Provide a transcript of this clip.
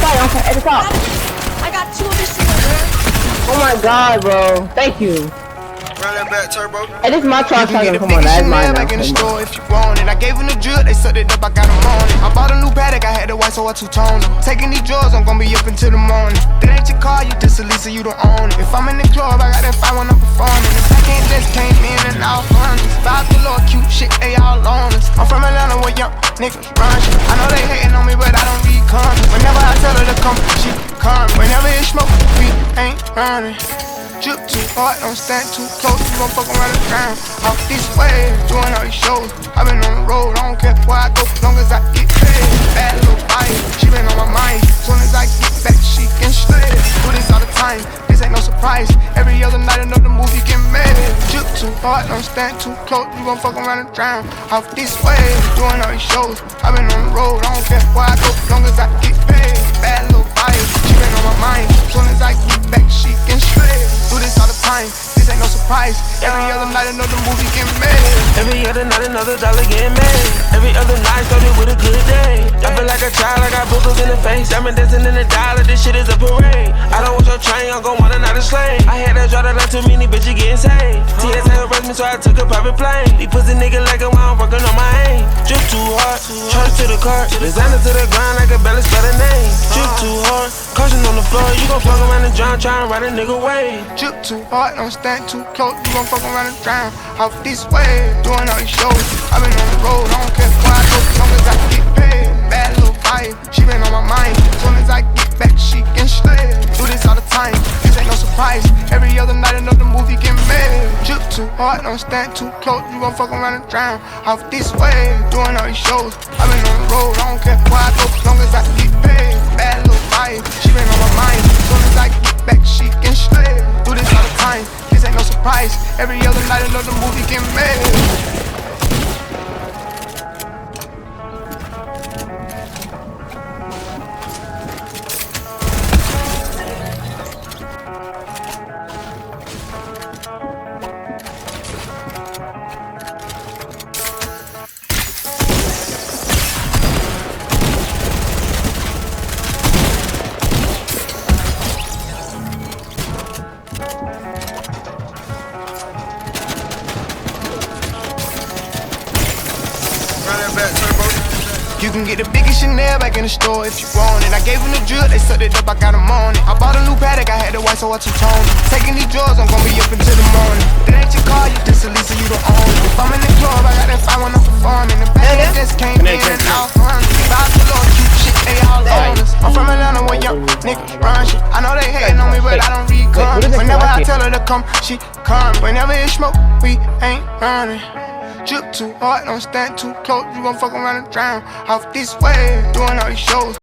at the top. I got 2 of this shit, bro. Oh my god, bro. Thank you. Run that back, turbo. Hey, this is my truck. Come on, Biggest that's mine back in the now. store if you want it. I gave them the drill, they sucked it up, I got them on it. I bought a new Patek, I had the white, so I two-toned them. Taking these drugs, I'm gonna be up until the morning. That ain't your car, you just a Lisa, you don't own it. If I'm in the club, I got that 5 when I'm performing. If I can't just came in and out honest. Vibes galore, cute shit, they all on us. I'm from Atlanta where young niggas run shit. I know they hating on me, but I don't read comments. Whenever I tell her to come, she come. Whenever it's smoke, we ain't running. Drip too hard, don't stand too close. You gon' fuck around the ground. Off this way, doing all these shows. I been on the road, I don't care where I go, long as I get paid. Bad little bite, she been on my mind. Soon as I get back, she can slay. Do this all the time, this ain't no surprise. Every other night another movie get made. Drip too hard, don't stand too close. You gon' fuck around and drown. Off this way, doing all these shows. I been on the road, I don't care where I go, long as I get paid. Bad little bite, she been on my mind. Soon as I get back, she can slay. Do this all the time, this ain't no surprise. Every other night another movie get made. Every other night another dollar get made. Every other night started with a good day. I feel like a child, I got boogers in the face. I'm dancing in the dollar, this shit is a parade. I don't want your train, I'm gon' want another slave. I had to draw that out too many bitches getting saved. TSA arrest me, so I took a private plane. These pussy nigga like it while I'm working on my aim. Drip too hard, charge to the car. Designer to the ground, I can barely spell the name. Drip too hard, caution on the floor. You gon' fuck around and drown, tryna ride a nigga way. Drip too hard, don't stand too close. You gon' fuck around and drown. Off this way, doing all these shows. I been on the road, I don't care where I go, long as I get paid. Bad little vibe, she been on my mind. Soon as I get back, she can slay. Do this all the time, this ain't no surprise. Every other night another movie get made. Drip too hard, don't stand too close. You gon' fuck around and drown. Off this way, doing all these shows. I been on the road, I don't care where I go, long as I get paid. Bad little vibe, she been on my mind. Soon as I get back, she can slay. Do this all the time, this ain't no surprise. Every other night another movie get made. Run that back, turbo. You can get the biggest Chanel back in the store if you want it. I gave them the drill, they sucked it up, I got them on it. I bought a new Patek, I had the white, so I two-toned it. Taking these drugs, I'm gonna be up until the morning. That ain't your car, you just a Lisa, you don't own it. If I'm in the club, I got that 5 when I'm performing. The bag just came in and out running. Vibes galore, cute shit, they all on us. I'm from Atlanta where young niggas run shit. I know they hating on me, but I don't read comments. Whenever I tell her to come, she come. Whenever it's smoke, we ain't running. Drip too hard, don't stand too close. You gon' fuck around and drown. Off this way, doing all these shows.